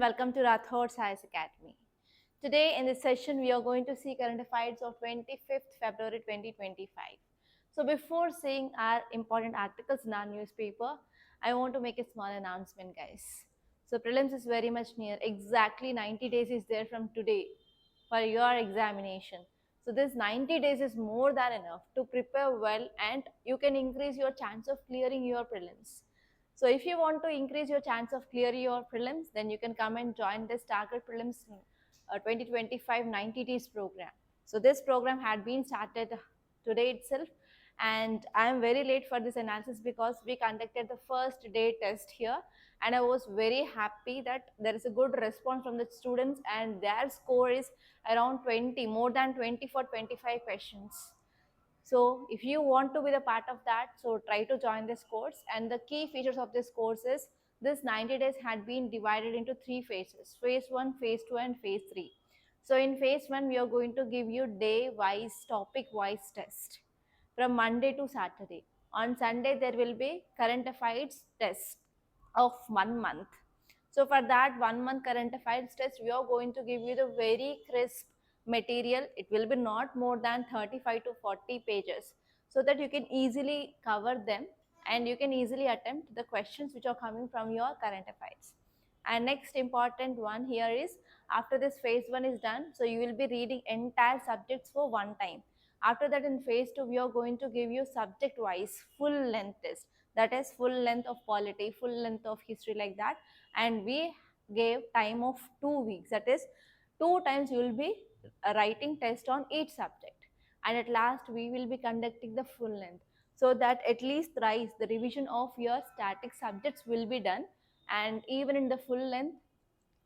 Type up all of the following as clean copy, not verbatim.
welcome to Rathods Science Academy. Today in this session we are going to see current affairs of 25th February 2025. So before seeing our important articles in our newspaper, I want to make a small announcement, guys. So prelims is very much near. Exactly 90 days is there from today for your examination. So this 90 days is more than enough to prepare well, and you can increase your chance of clearing your prelims. So if you want to increase your chance of clearing your prelims, then you can come and join this Target Prelims 2025 90 days program. So this program had been started today itself, and I am very late for this analysis because we conducted the first day test here, and I was very happy that there is a good response from the students and their score is around 20, more than 20 for 25 questions. So if you want to be the part of that, so try to join this course. And the key features of this course is this 90 days had been divided into 3 phases: phase 1, phase 2 and phase 3. So in phase 1 we are going to give you day wise, topic wise test from Monday to Saturday. On Sunday there will be current affairs test of 1 month. So for that 1 month current affairs test, we are going to give you the very crisp material. It will be not more than 35 to 40 pages, so that you can easily cover them and you can easily attempt the questions which are coming from your current affairs. And next important one here is, after this phase 1 is done, so you will be reading entire subjects for one time. After that in phase 2 we are going to give you subject wise full length test, that is full length of polity, full length of history, like that. And we gave time of 2 weeks, that is 2 times you will be writing test on each subject, and at last we will be conducting the full length, so that at least thrice the revision of your static subjects will be done. And even in the full length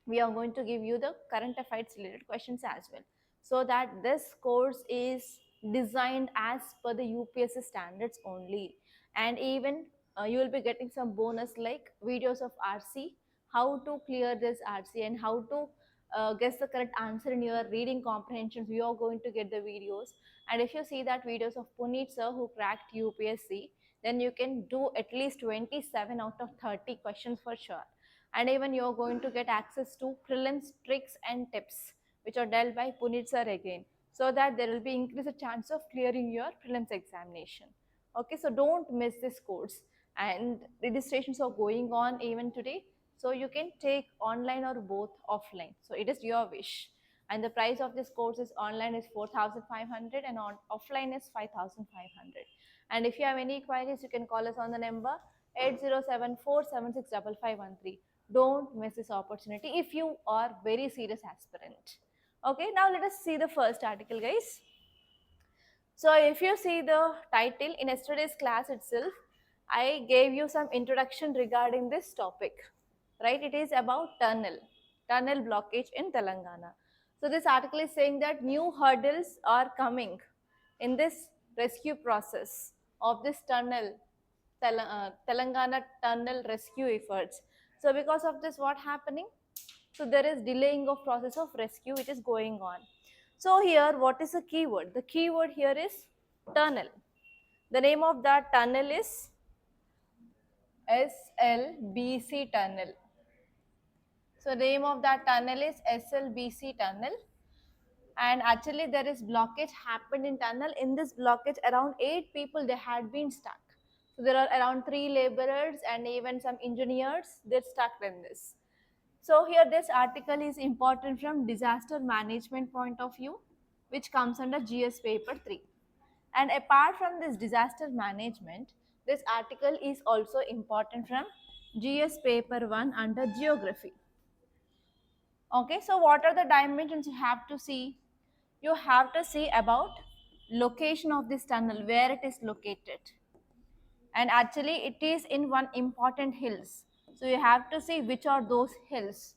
we are going to give you the current affairs related questions as well, so that this course is designed as per the UPSC standards only. And even you will be getting some bonus like videos of RC, how to clear this RC and how to guess the correct answer in your reading comprehensions. We are going to get the videos, and if you see that videos of Puneet sir who cracked UPSC, then you can do at least 27 out of 30 questions for sure. And even you are going to get access to prelims tricks and tips which are dealt by Puneet sir again, so that there will be increased chance of clearing your prelims examination. Okay, so don't miss this course, and registrations are going on even today, so you can take online or both offline, so it is your wish. And the price of this course is online is 4,500 and on offline is 5,500. And if you have any queries, you can call us on the number 8074765513. Don't miss this opportunity if you are very serious aspirant. Okay, now let us see the first article, guys. So if you see the title in yesterday's class itself, I gave you some introduction regarding this topic, right? It is about tunnel blockage in Telangana. So this article is saying that new hurdles are coming in this rescue process of this Telangana tunnel rescue efforts. So because of this, what happening? So there is delaying of process of rescue which is going on. So here, what is the keyword? The keyword here is tunnel. The name of that tunnel is SLBC tunnel. So name of that tunnel is SLBC tunnel. And actually there is blockage happened in tunnel. In this blockage, around 8 people, they had been stuck. So there are around 3 laborers and even some engineers, they're stuck in this. So here this article is important from disaster management point of view, which comes under GS paper 3. And apart from this disaster management, this article is also important from GS paper 1 under geography. Okay, so what are the dimensions you have to see? You have to see about location of this tunnel, where it is located. And actually it is in one important hills. So you have to see which are those hills.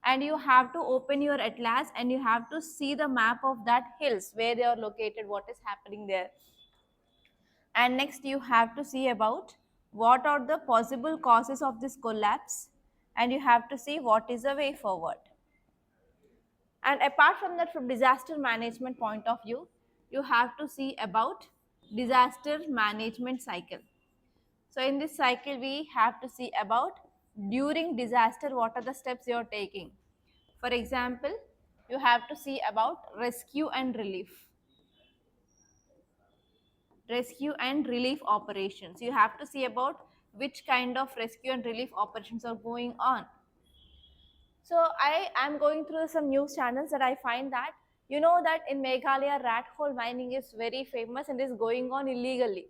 And you have to open your atlas and you have to see the map of that hills, where they are located, what is happening there. And next you have to see about what are the possible causes of this collapse, and you have to see what is the way forward. And apart from that, from disaster management point of view, you have to see about disaster management cycle. So in this cycle we have to see about during disaster what are the steps you are taking. For example, you have to see about rescue and relief. Rescue and relief operations. You have to see about which kind of rescue and relief operations are going on. So I am going through some news channels that I find that that in Meghalaya rat hole mining is very famous and is going on illegally.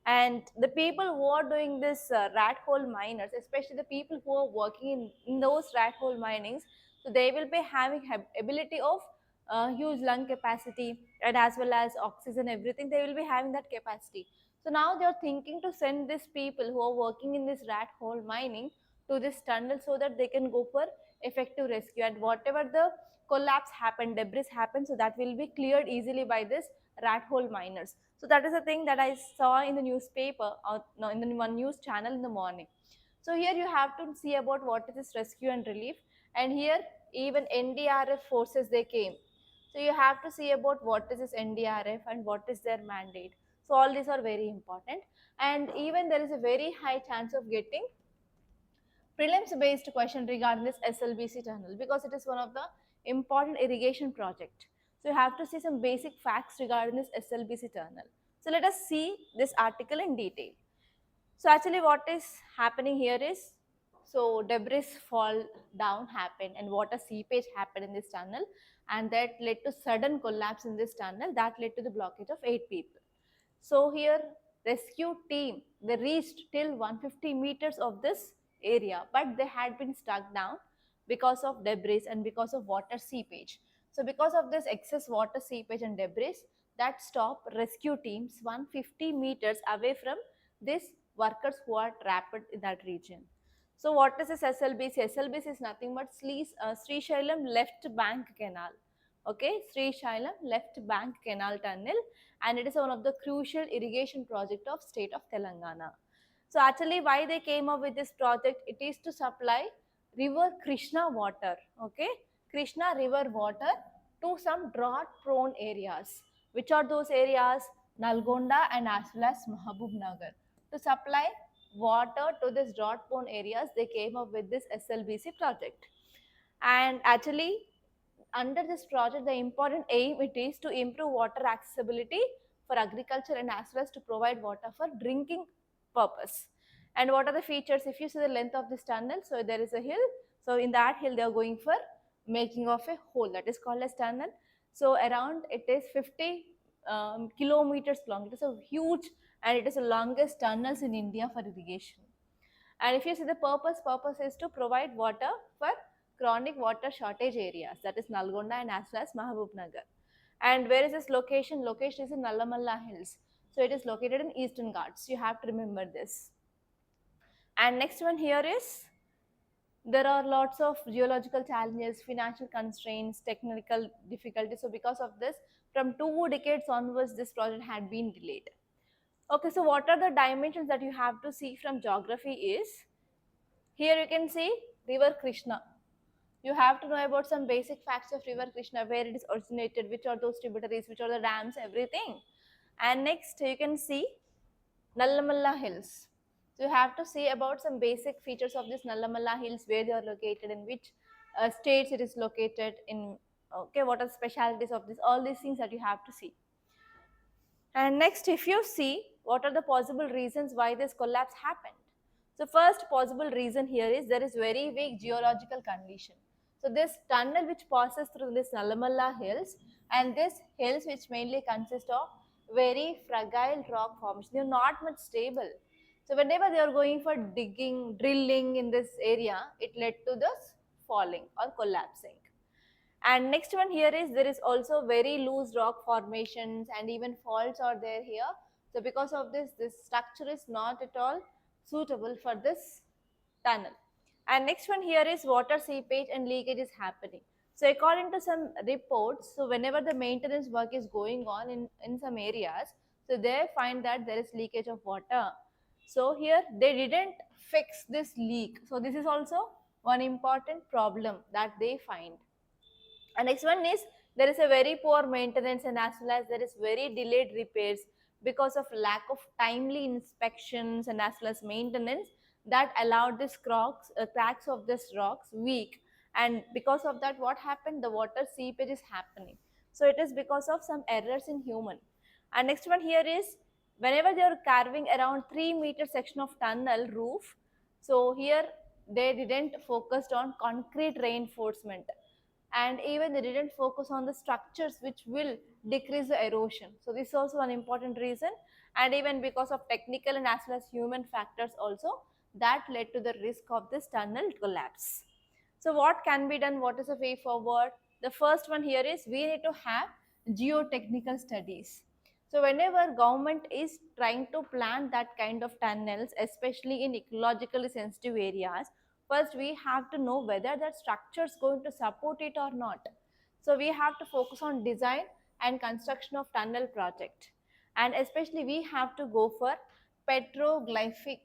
And the people who are doing this rat hole miners, especially the people who are working in those rat hole minings, so they will be having ability of huge lung capacity and as well as oxygen, everything. They will be having that capacity. So now they are thinking to send these people who are working in this rat hole mining to this tunnel so that they can go for effective rescue, and whatever the collapse happened, debris happened, so that will be cleared easily by this rat hole miners. So that is the thing that I saw in the newspaper or no, in the one news channel in the morning. So here you have to see about what is this rescue and relief, and here even NDRF forces they came. So you have to see about what is this NDRF and what is their mandate. So all these are very important, and even there is a very high chance of getting prelims based question regarding this SLBC tunnel because it is one of the important irrigation project. So you have to see some basic facts regarding this SLBC tunnel. So let us see this article in detail. So actually what is happening here is, so debris fall down happened and water seepage happened in this tunnel, and that led to sudden collapse in this tunnel that led to the blockage of 8 people. So here rescue team, they reached till 150 meters of this area, but they had been stuck down because of debris and because of water seepage. So because of this excess water seepage and debris, that stopped rescue teams 150 meters away from these workers who are trapped in that region. So what is this SLBC? SLBC is nothing but Sri Shailam Left Bank Canal. Okay, Sri Shailam Left Bank Canal Tunnel, and it is one of the crucial irrigation project of state of Telangana. So actually why they came up with this project, it is to supply river Krishna water, okay, Krishna river water to some drought prone areas. Which are those areas? Nalgonda and as well as Mahabubnagar. To supply water to these drought prone areas, they came up with this SLBC project. And actually under this project, the important aim it is to improve water accessibility for agriculture and as well as to provide water for drinking purpose. And what are the features? If you see the length of this tunnel, so there is a hill. So in that hill, they are going for making of a hole that is called as tunnel. So around it is 50 kilometers long. It is a huge and it is the longest tunnels in India for irrigation. And if you see the purpose is to provide water for chronic water shortage areas, that is Nalgonda and as well as Mahabubnagar. And where is this location? Location is in Nallamalla Hills. So it is located in Eastern Ghats. You have to remember this. And next one here is, there are lots of geological challenges, financial constraints, technical difficulties. So because of this, from 2 decades onwards, this project had been delayed. Okay, so what are the dimensions that you have to see from geography is, here you can see river Krishna. You have to know about some basic facts of river Krishna, where it is originated, which are those tributaries, which are the dams, everything. And next you can see Nallamalla Hills. So you have to see about some basic features of this Nallamalla Hills, where they are located, in which states it is located in, okay, what are the specialities of this, all these things that you have to see. And next, if you see, what are the possible reasons why this collapse happened? So first possible reason here is there is very weak geological condition. So this tunnel which passes through this Nallamalla hills, and this hills which mainly consist of very fragile rock formation, they are not much stable. So whenever they are going for digging, drilling in this area, it led to this falling or collapsing. And next one here is, there is also very loose rock formations and even faults are there here. So because of this, this structure is not at all suitable for this tunnel. And next one here is water seepage and leakage is happening. So according to some reports, so whenever the maintenance work is going on in some areas, so they find that there is leakage of water. So here they didn't fix this leak. So this is also one important problem that they find. And next one is, there is a very poor maintenance and as well as there is very delayed repairs because of lack of timely inspections and as well as maintenance that allowed this cracks of this rocks weak, and because of that, what happened? The water seepage is happening. So it is because of some errors in human. And next one here is, whenever they are carving around 3-meter section of tunnel roof, so here they didn't focus on concrete reinforcement, and even they didn't focus on the structures which will decrease the erosion. So this is also an important reason, and even because of technical and as well as human factors also, that led to the risk of this tunnel collapse. So what can be done? What is the way forward? The first one here is, we need to have geotechnical studies. So whenever government is trying to plan that kind of tunnels, especially in ecologically sensitive areas, first we have to know whether that structure is going to support it or not. So we have to focus on design and construction of tunnel project, and especially we have to go for petrographic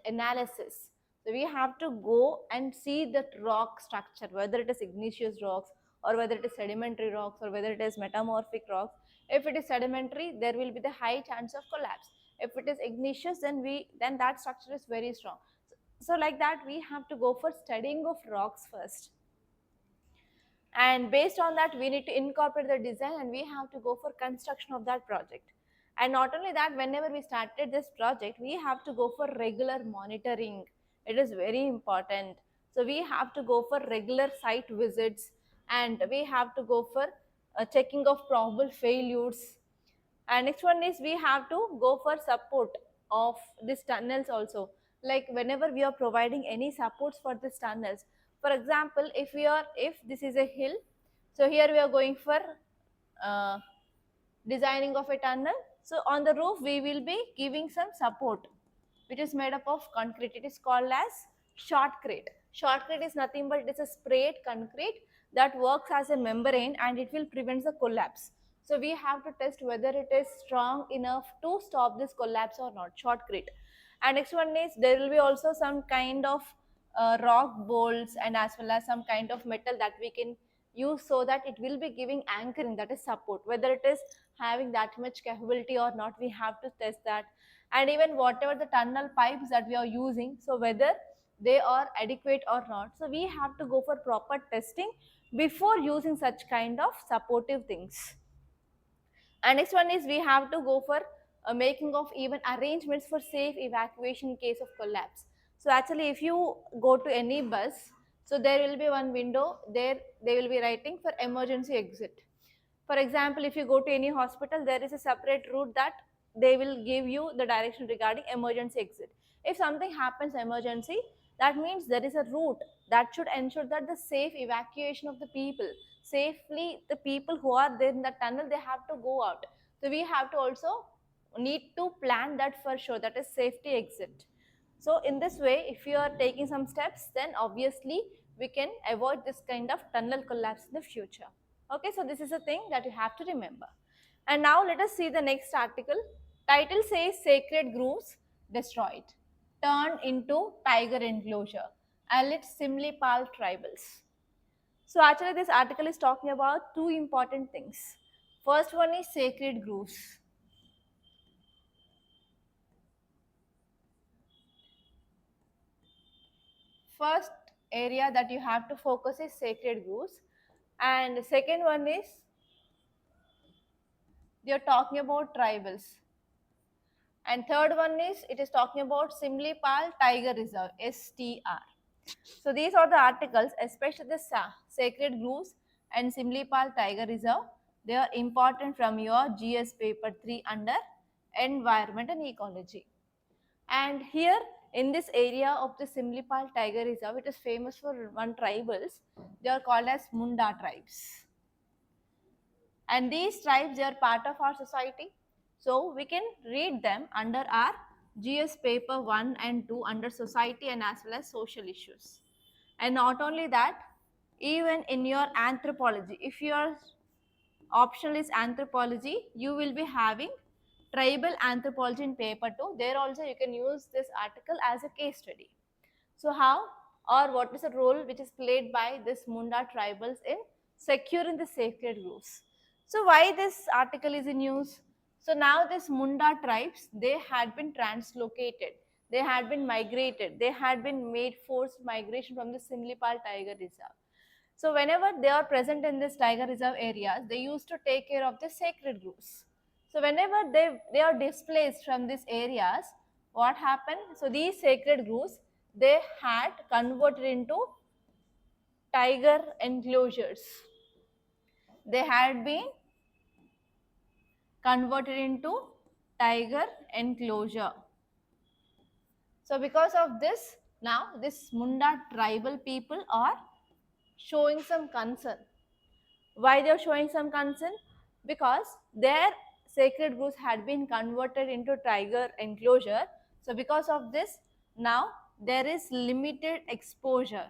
analysis. So we have to go and see the rock structure, whether it is igneous rocks or whether it is sedimentary rocks or whether it is metamorphic rocks. If it is sedimentary, there will be the high chance of collapse. If it is igneous, then that structure is very strong. So like that, we have to go for studying of rocks first, and based on that we need to incorporate the design, and we have to go for construction of that project. And not only that, whenever we started this project, we have to go for regular monitoring. It is very important. So we have to go for regular site visits, and we have to go for checking of probable failures. And next one is, we have to go for support of these tunnels also. Like whenever we are providing any supports for these tunnels, for example, if this is a hill, so here we are going for uh, designing of a tunnel. So on the roof we will be giving some support which is made up of concrete. It is called as shotcrete. Shotcrete is nothing but it is a sprayed concrete that works as a membrane, and it will prevent the collapse. So we have to test whether it is strong enough to stop this collapse or not, shotcrete. And next one is, there will be also some kind of rock bolts and as well as some kind of metal that we can use, so that it will be giving anchoring, that is support. Whether it is having that much capability or not, we have to test that. And even whatever the tunnel pipes that we are using, so whether they are adequate or not, so we have to go for proper testing before using such kind of supportive things. And next one is, we have to go for making of even arrangements for safe evacuation in case of collapse. So actually, if you go to any bus, so there will be one window there, they will be writing for emergency exit. For example, if you go to any hospital, there is a separate route that they will give you the direction regarding emergency exit. If something happens emergency, that means there is a route that should ensure that the safe evacuation of the people, safely the people who are there in the tunnel, they have to go out. So we have to also need to plan that for sure, that is safety exit. So in this way, if you are taking some steps, then obviously we can avoid this kind of tunnel collapse in the future. Okay, so this is a thing that you have to remember. And now let us see the next article. Title says, Sacred Groves Destroyed, Turned into Tiger Enclosure, alleged Similipal Tribals. So actually this article is talking about two important things. First one is sacred groves. First area that you have to focus is sacred groves, and second one is, they are talking about tribals, and third one is, it is talking about Similipal Tiger Reserve, STR. So these are the articles, especially the sacred groves and Similipal Tiger Reserve. They are important from your GS paper 3 under environment and ecology. And here in this area of the Similipal Tiger Reserve, it is famous for one tribals. They are called as Munda tribes. And these tribes, they are part of our society. So we can read them under our GS paper 1 and 2 under society and as well as social issues. And not only that, even in your anthropology, if your optional is anthropology, you will be having tribal anthropology in paper 2. There also you can use this article as a case study. So how or what is the role which is played by this Munda tribals in securing the sacred groves? So why this article is in use? So now this Munda tribes, they had been translocated. They had been migrated. They had been made forced migration from the Similipal Tiger Reserve. So whenever they are present in this tiger reserve areas, they used to take care of the sacred groves. So whenever they are displaced from these areas, what happened? So these sacred groves, they had converted into tiger enclosures. They had been converted into tiger enclosure. So because of this, now this Munda tribal people are showing some concern. Why they are showing some concern? Because their sacred groves had been converted into tiger enclosure. So because of this, now there is limited exposure.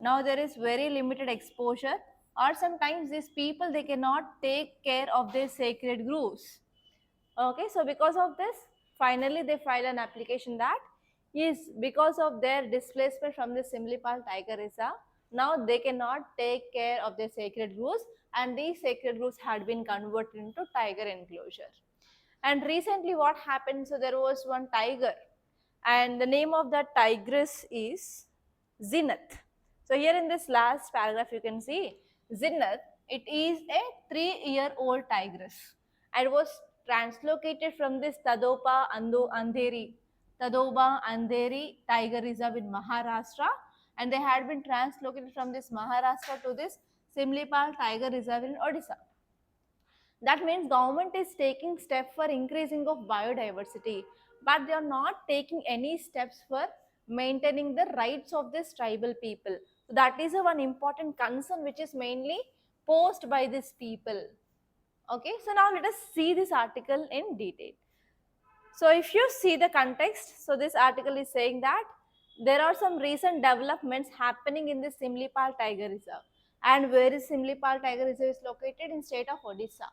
Now there is very limited exposure, or sometimes these people, they cannot take care of their sacred groves. Okay, so because of this, finally they file an application that is because of their displacement from the Similipal Tiger Reserve, now they cannot take care of their sacred groves, and these sacred groves had been converted into tiger enclosure. And recently what happened, so there was one tiger, and the name of that tigress is Zenith. So here in this last paragraph you can see Zenith, it is a 3-year-old tigress and was translocated from this Tadoba Andheri Tiger Reserve in Maharashtra, and they had been translocated from this Maharashtra to this Simlipal Tiger Reserve in Odisha. That means government is taking steps for increasing of biodiversity, but they are not taking any steps for maintaining the rights of this tribal people. So that is a one important concern which is mainly posed by these people. Okay, so now let us see this article in detail. So if you see the context, so this article is saying that there are some recent developments happening in the Simlipal Tiger Reserve. And where is Simlipal Tiger Reserve is located? In state of Odisha.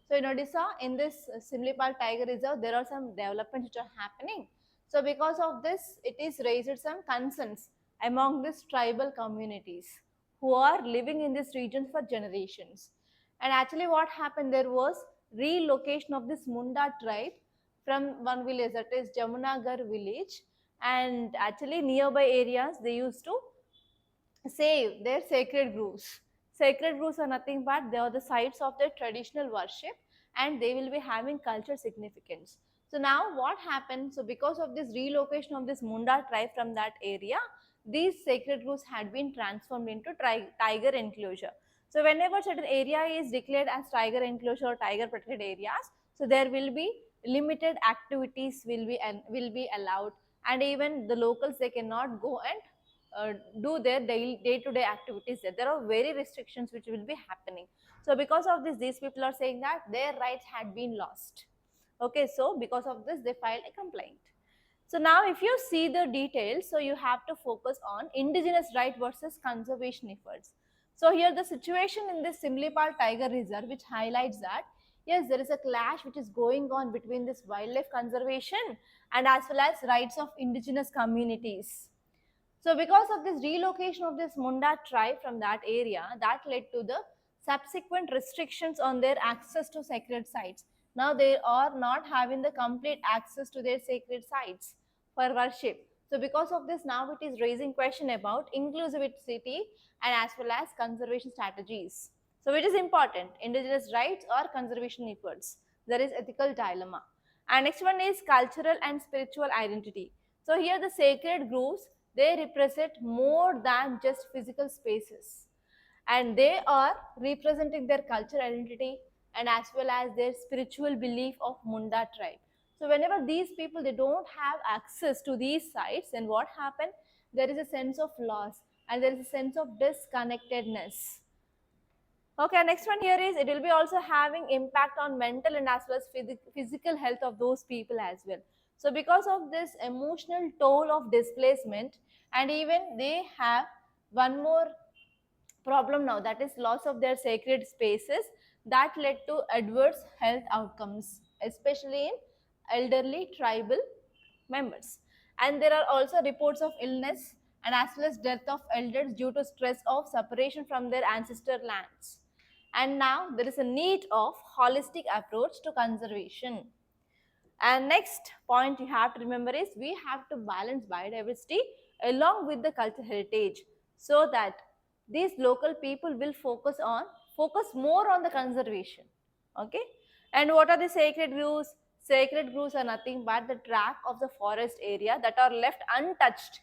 So in Odisha, in this Simlipal Tiger Reserve, there are some developments which are happening. So because of this, it is raised some concerns among these tribal communities who are living in this region for generations. And actually what happened, there was relocation of this Munda tribe from one village, that is Jamunagar village, and actually nearby areas they used to save their sacred groves. Sacred groves are nothing but they are the sites of their traditional worship, and they will be having cultural significance. So now what happened? So because of this relocation of this Munda tribe from that area, these sacred groves had been transformed into tiger enclosure. So whenever certain area is declared as tiger enclosure or tiger protected areas, so there will be limited activities will be allowed, and even the locals, they cannot go and do their day-to-day activities there. There are very restrictions which will be happening. So because of this, these people are saying that their rights had been lost. Okay, so because of this, they filed a complaint. So now if you see the details, so you have to focus on indigenous right versus conservation efforts. So here the situation in this Simlipal Tiger Reserve, which highlights that yes, there is a clash which is going on between this wildlife conservation and as well as rights of indigenous communities. So because of this relocation of this Munda tribe from that area, that led to the subsequent restrictions on their access to sacred sites. Now they are not having the complete access to their sacred sites for worship. So because of this, now it is raising question about inclusivity and as well as conservation strategies. So which is important, indigenous rights or conservation efforts. There is ethical dilemma. And next one is cultural and spiritual identity. So here the sacred groves, they represent more than just physical spaces, and they are representing their cultural identity and as well as their spiritual belief of Munda tribe. So whenever these people, they don't have access to these sites, then what happen? There is a sense of loss and there is a sense of disconnectedness. Okay, next one here is it will be also having impact on mental and as well as physical health of those people as well. So because of this emotional toll of displacement, and even they have one more problem now, that is loss of their sacred spaces, that led to adverse health outcomes, especially in elderly tribal members. And there are also reports of illness and as well as death of elders due to stress of separation from their ancestor lands. And now there is a need of holistic approach to conservation. And next point you have to remember is we have to balance biodiversity along with the cultural heritage, so that these local people will focus more on the conservation. Okay. And what are the sacred groves? Sacred groves are nothing but the tract of the forest area that are left untouched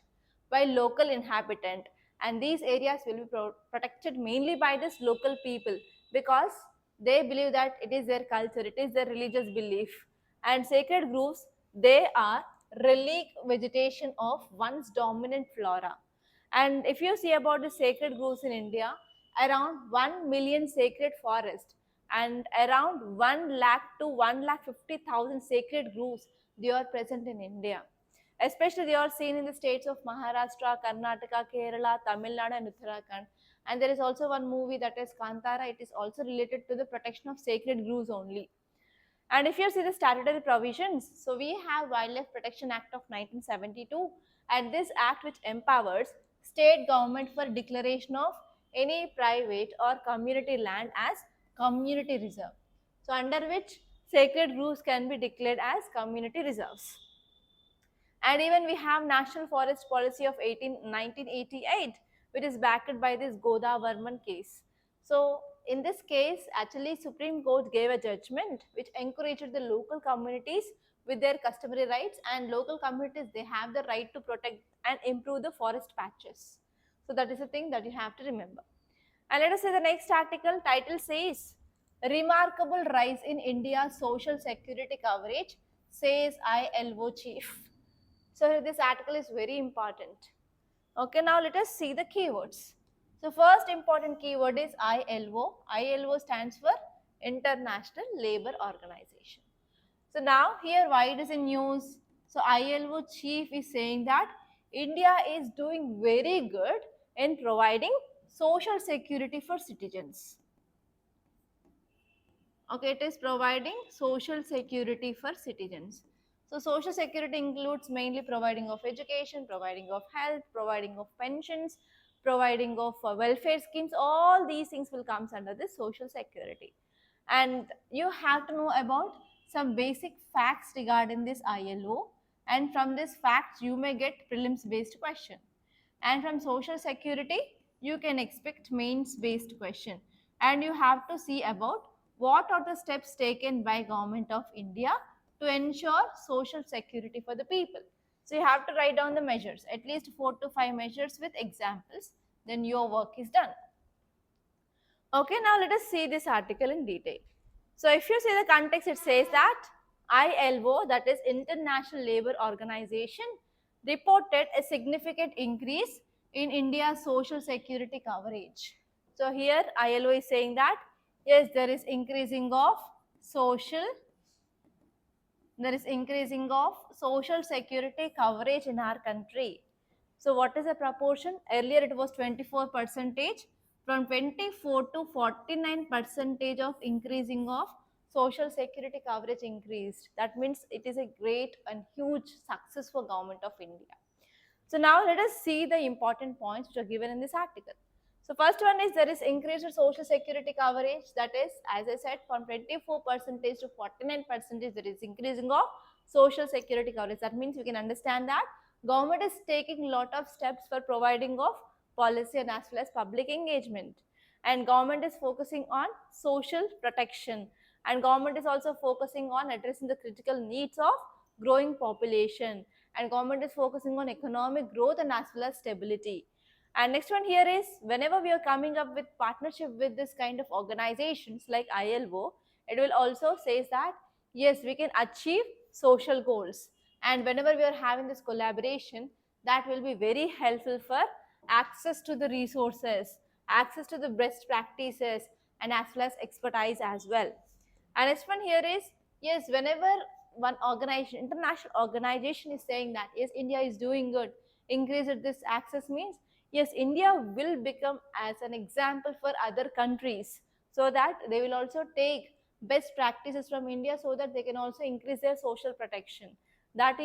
by local inhabitant, and these areas will be protected mainly by this local people, because they believe that it is their culture, it is their religious belief. And sacred groves, they are relic vegetation of once dominant flora. And if you see about the sacred groves in India, around 1 million sacred forests and around 1 lakh to 1 lakh 50,000 sacred groves, they are present in India. Especially they are seen in the states of Maharashtra, Karnataka, Kerala, Tamil Nadu and Uttarakhand. And there is also one movie that is Kantara. It is also related to the protection of sacred groves only. And if you see the statutory provisions, so we have Wildlife Protection Act of 1972, and this act which empowers state government for declaration of any private or community land as community reserve. So under which sacred groves can be declared as community reserves. And even we have National Forest Policy of 1988, which is backed by this Goda Varman case. So in this case, actually Supreme Court gave a judgment which encouraged the local communities with their customary rights, and local communities, they have the right to protect and improve the forest patches. So that is the thing that you have to remember. And let us see the next article. Title says, Remarkable Rise in India's Social Security Coverage, says ILO Chief. So this article is very important. Okay, now let us see the keywords. So first important keyword is ILO. ILO stands for International Labour Organization. So now here why it is in news. So ILO chief is saying that India is doing very good in providing social security for citizens. Okay, it is providing social security for citizens. So social security includes mainly providing of education, providing of health, providing of pensions, providing of welfare schemes. All these things will come under this social security. And you have to know about some basic facts regarding this ILO, and from this facts you may get prelims based question, and from social security you can expect mains based question. And you have to see about what are the steps taken by government of India to ensure social security for the people. So you have to write down the measures, at least 4 to 5 measures with examples, then your work is done. Okay, now let us see this article in detail. So if you see the context, it says that ILO, that is International Labour Organization, reported a significant increase in India's social security coverage. So here ILO is saying that yes, there is increasing of social security coverage in our country. So what is the proportion? Earlier it was 24%, from 24 to 49% of increasing of social security coverage increased. That means it is a great and huge success for government of India. So now let us see the important points which are given in this article. So first one is there is increased social security coverage, that is, as I said, from 24% to 49% there is increasing of social security coverage. That means we can understand that government is taking lot of steps for providing of policy and as well as public engagement, and government is focusing on social protection, and government is also focusing on addressing the critical needs of growing population, and government is focusing on economic growth and as well as stability. And next one here is, whenever we are coming up with partnership with this kind of organizations like ILO, it will also says that yes, we can achieve social goals, and whenever we are having this collaboration, that will be very helpful for access to the resources, access to the best practices, and as well as expertise as well. And next one here is, yes, whenever one organization, international organization is saying that yes, India is doing good, increase this access means yes, India will become as an example for other countries, so that they will also take best practices from India, so that they can also increase their social protection. That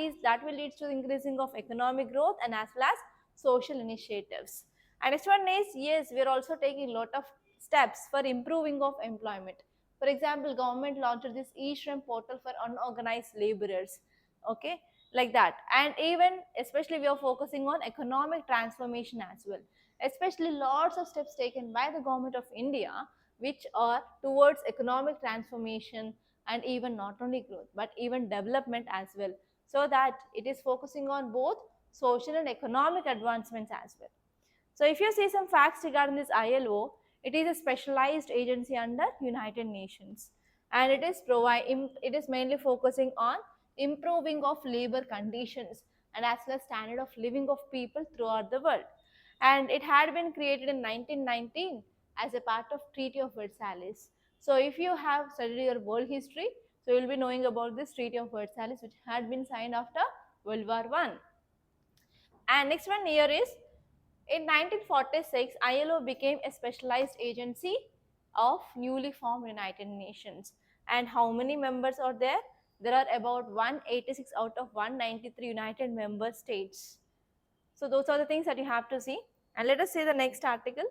will lead to increasing of economic growth and as well as social initiatives. And next one is, yes, we are also taking a lot of steps for improving of employment. For example, government launched this e-shram portal for unorganized laborers, okay, like that. And even especially we are focusing on economic transformation as well, especially lots of steps taken by the government of India which are towards economic transformation, and even not only growth but even development as well, so that it is focusing on both social and economic advancements as well. So if you see some facts regarding this ILO, it is a specialized agency under United Nations, and it is mainly focusing on improving of labor conditions and as well as standard of living of people throughout the world. And it had been created in 1919 as a part of Treaty of Versailles. So if you have studied your world history, so you will be knowing about this Treaty of Versailles, which had been signed after World War I. And next one here is, in 1946, ILO became a specialized agency of newly formed United Nations. And how many members are there? There are about 186 out of 193 United Member States. So those are the things that you have to see. And let us see the next article.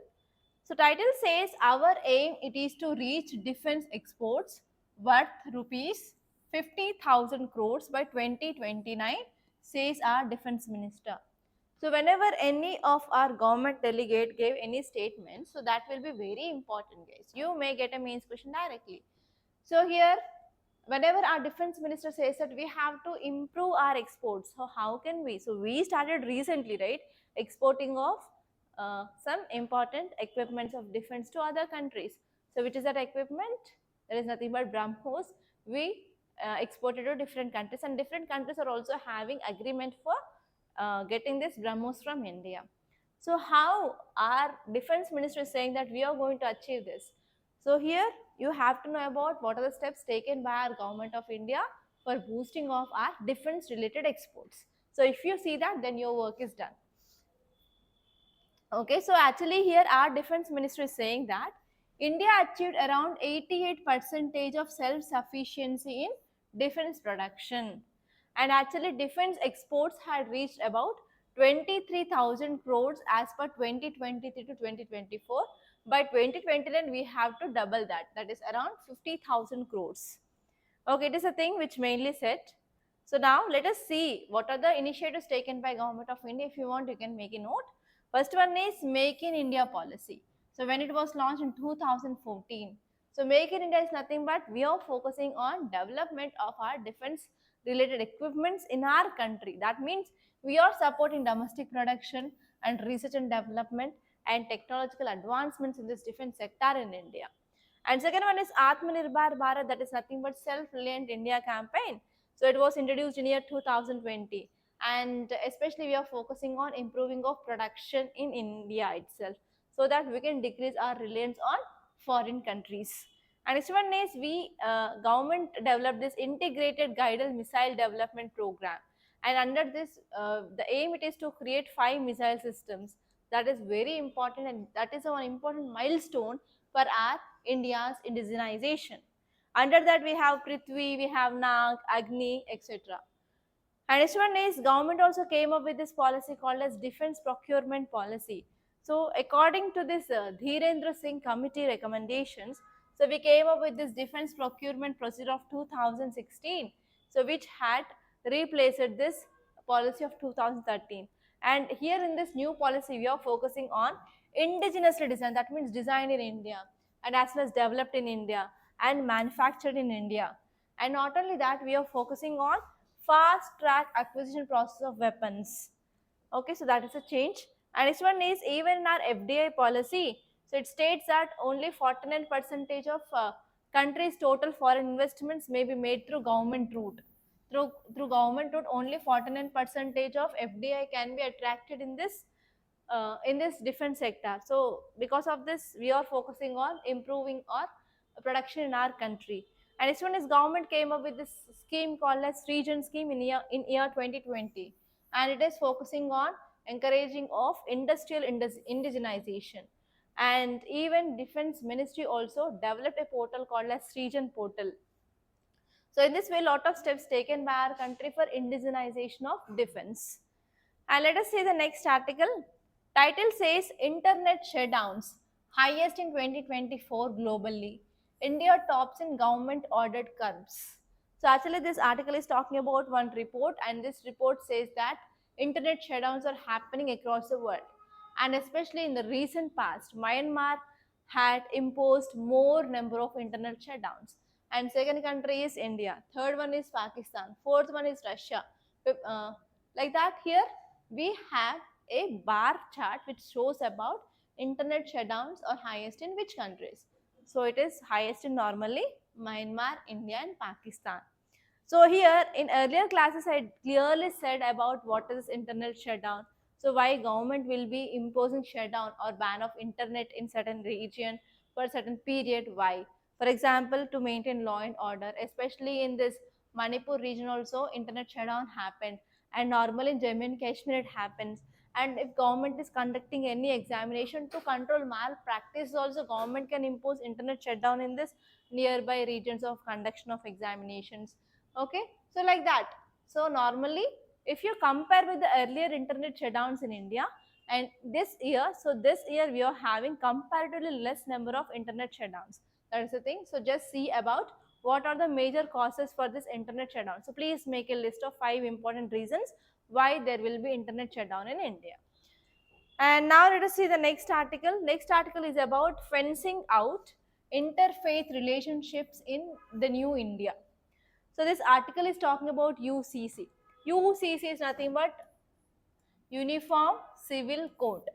So title says, our aim it is to reach defense exports worth rupees 50,000 crores by 2029, says our defense minister. So whenever any of our government delegate gave any statement, so that will be very important, guys. You may get a mains question directly. So here, whenever our defense minister says that we have to improve our exports, so how can we? So we started recently, right, exporting of some important equipments of defense to other countries. So which is that equipment? There is nothing but BrahMos. We exported to different countries, and different countries are also having agreement for getting this BrahMos from India. So how our defense minister is saying that we are going to achieve this? So here you have to know about what are the steps taken by our government of India for boosting of our defense related exports. So if you see that, then your work is done. Okay, so actually here our defense minister is saying that India achieved around 88% of self-sufficiency in defense production, and actually defense exports had reached about 23,000 crores as per 2023 to 2024. By 2029 we have to double that, that is around 50,000 crores. Okay, it is a thing which mainly set. So now let us see what are the initiatives taken by government of India. If you want, you can make a note. First one is Make in India policy. So when it was launched in 2014, so Make in India is nothing but we are focusing on development of our defense related equipments in our country. That means we are supporting domestic production and research and development and technological advancements in this defense sector in India. And second one is Atmanirbhar Bharat, that is nothing but self-reliant India campaign. So it was introduced in year 2020, and especially we are focusing on improving of production in India itself, so that we can decrease our reliance on foreign countries. And next one is government developed this integrated guided missile development program, and under this the aim it is to create 5 missile systems. That is very important, and that is an important milestone for our India's indigenization. Under that we have Prithvi, we have Nag, Agni, etc. And next one is government also came up with this policy called as defense procurement policy. So according to this Dhirendra Singh committee recommendations, so we came up with this defense procurement procedure of 2016, so which had replaced this policy of 2013. And here in this new policy, we are focusing on indigenously design, that means design in India, and as well as developed in India and manufactured in India. And not only that, we are focusing on fast track acquisition process of weapons. Okay, so that is a change. And this one is even in our FDI policy. So it states that only 49% of country's total foreign investments may be made through government route. Through government route, only 49% of FDI can be attracted in this defense sector. So because of this, we are focusing on improving our production in our country. And this one is government came up with this scheme called as region scheme in year 2020, and it is focusing on encouraging of industrial indigenization. And even defense ministry also developed a portal called as region portal. So in this way, lot of steps taken by our country for indigenization of defense. And let us see the next article. Title says Internet shutdowns highest in 2024 globally. India tops in government ordered curbs. So actually this article is talking about one report, and this report says that internet shutdowns are happening across the world, and especially in the recent past Myanmar had imposed more number of internet shutdowns, and second country is India, third one is Pakistan, fourth one is Russia. Like that, here we have a bar chart which shows about internet shutdowns are highest in which countries. So it is highest in normally Myanmar, India and Pakistan. So here in earlier classes I clearly said about what is internet shutdown. So why government will be imposing shutdown or ban of internet in certain region for a certain period, why? For example, to maintain law and order, especially in this Manipur region also internet shutdown happened, and normally in Jammu and Kashmir it happens. And if government is conducting any examination to control malpractice also, government can impose internet shutdown in this nearby regions of conduction of examinations. Okay, so like that. So normally if you compare with the earlier internet shutdowns in India and this year, so this year we are having comparatively less number of internet shutdowns. That is the thing. So just see about what are the major causes for this internet shutdown. So please make a list of 5 important reasons why there will be internet shutdown in India. And now let us see the next article. Next article is about fencing out interfaith relationships in the new India. So this article is talking about UCC. UCC is nothing but Uniform Civil Code.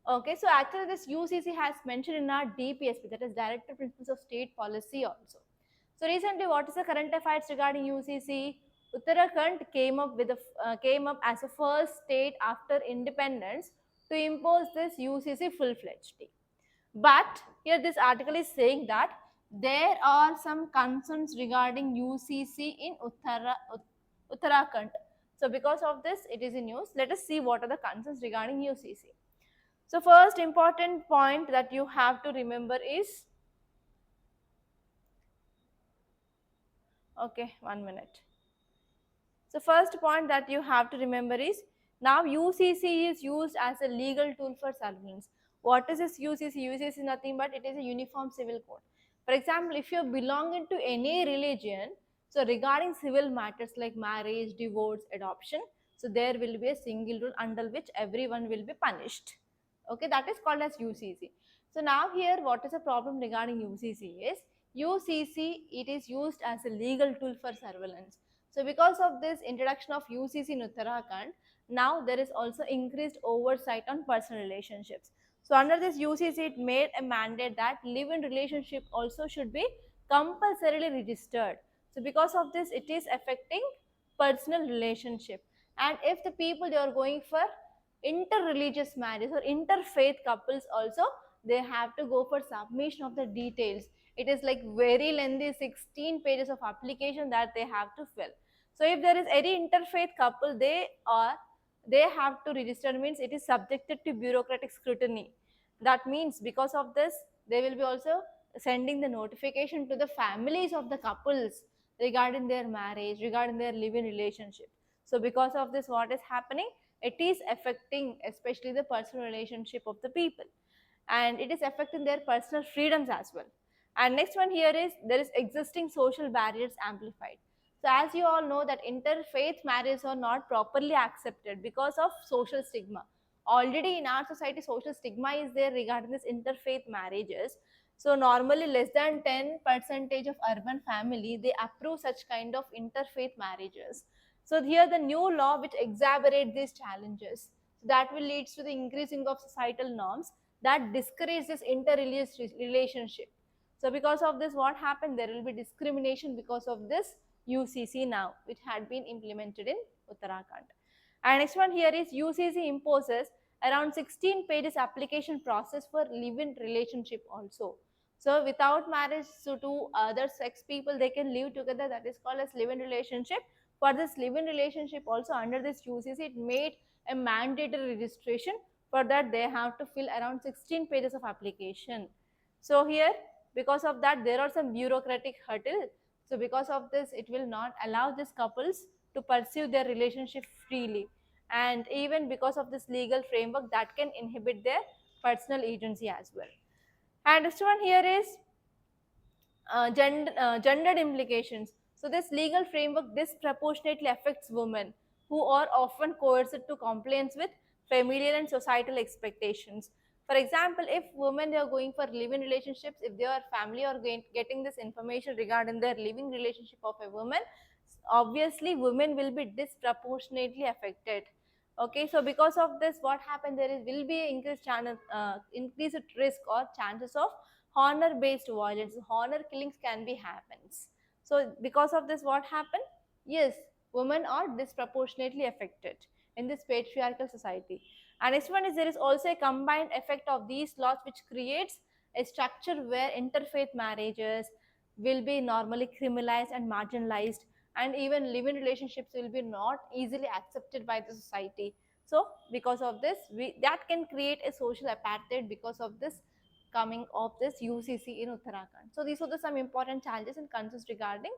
Okay, so actually this UCC has mentioned in our DPSP, that is Director Principles of State Policy also. So recently, what is the current affairs regarding UCC? Uttarakhand came up as a first state after independence to impose this UCC full-fledged. But here this article is saying that there are some concerns regarding UCC in Uttarakhand. So because of this, it is in news. Let us see what are the concerns regarding UCC. So first important point that you have to remember is, okay, 1 minute. So first point that you have to remember is, now UCC is used as a legal tool for surveillance. What is this UCC? UCC is nothing but it is a uniform civil code. For example, if you belong to any religion, so regarding civil matters like marriage, divorce, adoption, so there will be a single rule under which everyone will be punished. Okay, that is called as UCC. So now here what is the problem regarding UCC is, UCC, it is used as a legal tool for surveillance. So because of this introduction of UCC in Uttarakhand, now there is also increased oversight on personal relationships. So under this UCC, it made a mandate that live-in relationship also should be compulsorily registered. So because of this, it is affecting personal relationship. And if the people they are going for interreligious marriage or interfaith couples also, they have to go for submission of the details. It is like very lengthy 16 pages of application that they have to fill. So if there is any interfaith couple, they have to register, means it is subjected to bureaucratic scrutiny. That means because of this, they will be also sending the notification to the families of the couples regarding their marriage, regarding their living relationship. So because of this, what is happening? It is affecting especially the personal relationship of the people, and it is affecting their personal freedoms as well. And next one here is, there is existing social barriers amplified. So as you all know that interfaith marriages are not properly accepted because of social stigma. Already in our society social stigma is there regarding this interfaith marriages. So normally less than 10% of urban family, they approve such kind of interfaith marriages. So here the new law which exacerbate these challenges, that will lead to the increasing of societal norms that discourage this interreligious relationship. So because of this, what happened? There will be discrimination because of this UCC now, which had been implemented in Uttarakhand. And next one here is, UCC imposes around 16 pages application process for live-in relationship also. So without marriage, so two other sex people, they can live together. That is called as live-in relationship. For this live-in relationship also, under this UCC, it made a mandatory registration. For that, they have to fill around 16 pages of application. So here, because of that, there are some bureaucratic hurdle. So because of this, it will not allow these couples to pursue their relationship freely. And even because of this legal framework, that can inhibit their personal agency as well. And next one here is, gendered implications. So this legal framework disproportionately affects women who are often coerced to compliance with familial and societal expectations. For example, if women they are going for living relationships, if their family are getting this information regarding their living relationship of a woman, obviously women will be disproportionately affected. Okay, so because of this, what happened, there is will be increased channel, increased risk or chances of honor based violence. Honor killings can be happens. So because of this, what happened? Yes, women are disproportionately affected in this patriarchal society. And next one is there is also a combined effect of these laws which creates a structure where interfaith marriages will be normally criminalized and marginalized, and even living relationships will be not easily accepted by the society. So because of this, that can create a social apartheid because of this coming of this UCC in Uttarakhand. So these are the some important challenges and concerns regarding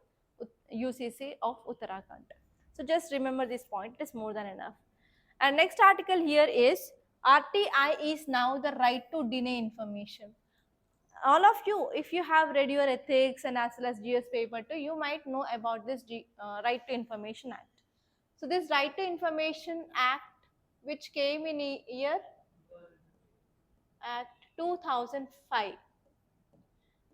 UCC of Uttarakhand. So just remember this point, it is more than enough. And next article here is RTI is now the right to deny information. All of you, if you have read your ethics and as well as GS paper too, you might know about this Right to Information Act. So this Right to Information Act, which came in year Act 2005.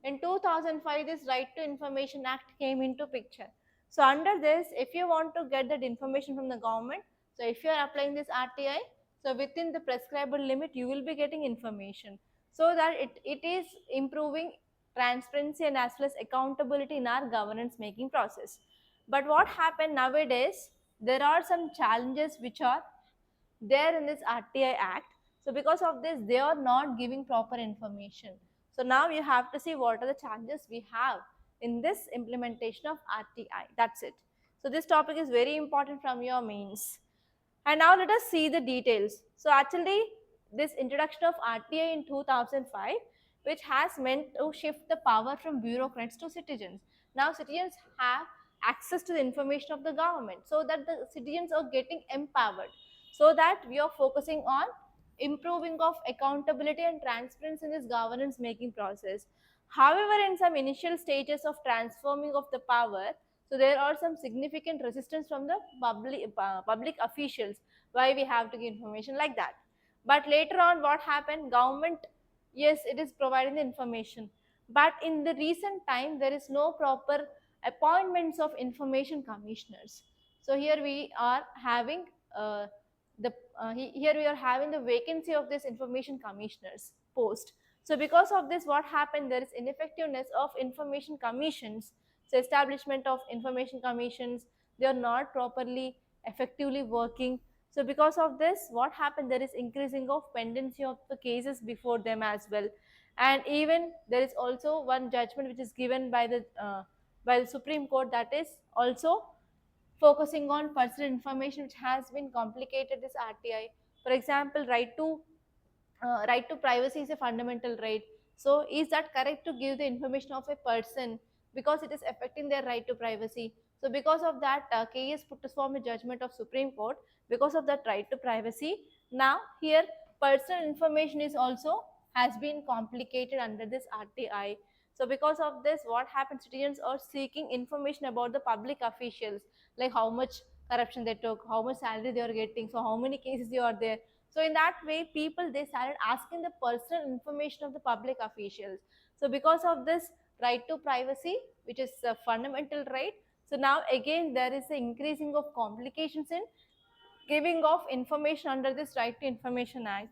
In 2005, this Right to Information Act came into picture. So under this, if you want to get that information from the government, so if you are applying this RTI, so within the prescribed limit, you will be getting information. So that it is improving transparency and as well as accountability in our governance making process. But what happened nowadays, there are some challenges which are there in this RTI Act. So because of this, they are not giving proper information. So now you have to see what are the challenges we have in this implementation of RTI. That's it. So this topic is very important from your mains. And now let us see the details. So actually, this introduction of RTI in 2005, which has meant to shift the power from bureaucrats to citizens. Now citizens have access to the information of the government, so that the citizens are getting empowered, so that we are focusing on improving of accountability and transparency in this governance making process. However, in some initial stages of transforming of the power, so there are some significant resistance from the public officials why we have to give information like that. But later on, what happened? Government, yes, it is providing the information, but in the recent time there is no proper appointments of information commissioners. So here we are having the here we are having the vacancy of this information commissioners post. So because of this, what happened? There is ineffectiveness of information commissions. So establishment of information commissions, they are not properly effectively working. So because of this, what happened? There is increasing of pendency of the cases before them as well. And even there is also one judgment which is given by the Supreme Court, that is also focusing on personal information which has been complicated this RTI. For example, right to privacy is a fundamental right. So is that correct to give the information of a person because it is affecting their right to privacy? So because of that, case put to form a judgment of Supreme Court because of that right to privacy. Now here personal information is also has been complicated under this RTI. So because of this, what happens? Citizens are seeking information about the public officials, like how much corruption they took, how much salary they are getting, so how many cases they are there. So in that way, people they started asking the personal information of the public officials. So because of this right to privacy, which is a fundamental right, so now again there is an increasing of complications in giving of information under this Right to Information Act.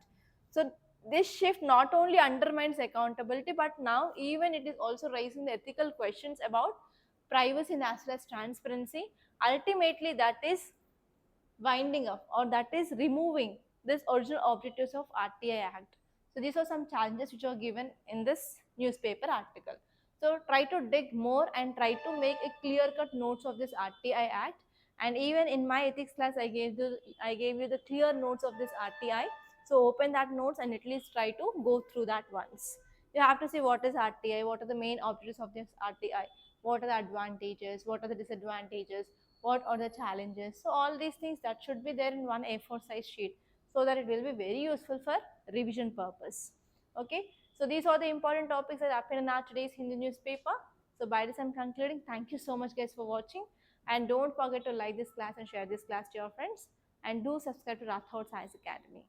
So this shift not only undermines accountability, but now even it is also raising the ethical questions about privacy and as well as transparency. Ultimately, that is winding up or that is removing this original objectives of RTI Act. So these are some challenges which are given in this newspaper article. So try to dig more and try to make a clear cut notes of this RTI Act. And even in my ethics class, I gave you the clear notes of this RTI. So open that notes and at least try to go through that once. You have to see what is RTI, what are the main objectives of this RTI, what are the advantages, what are the disadvantages, what are the challenges. So all these things that should be there in one A4 size sheet, so that it will be very useful for revision purpose. Okay, so these are the important topics that happen in our today's Hindu newspaper. So by this I'm concluding. Thank you so much guys for watching, and don't forget to like this class and share this class to your friends, and do subscribe to Rathods Science Academy.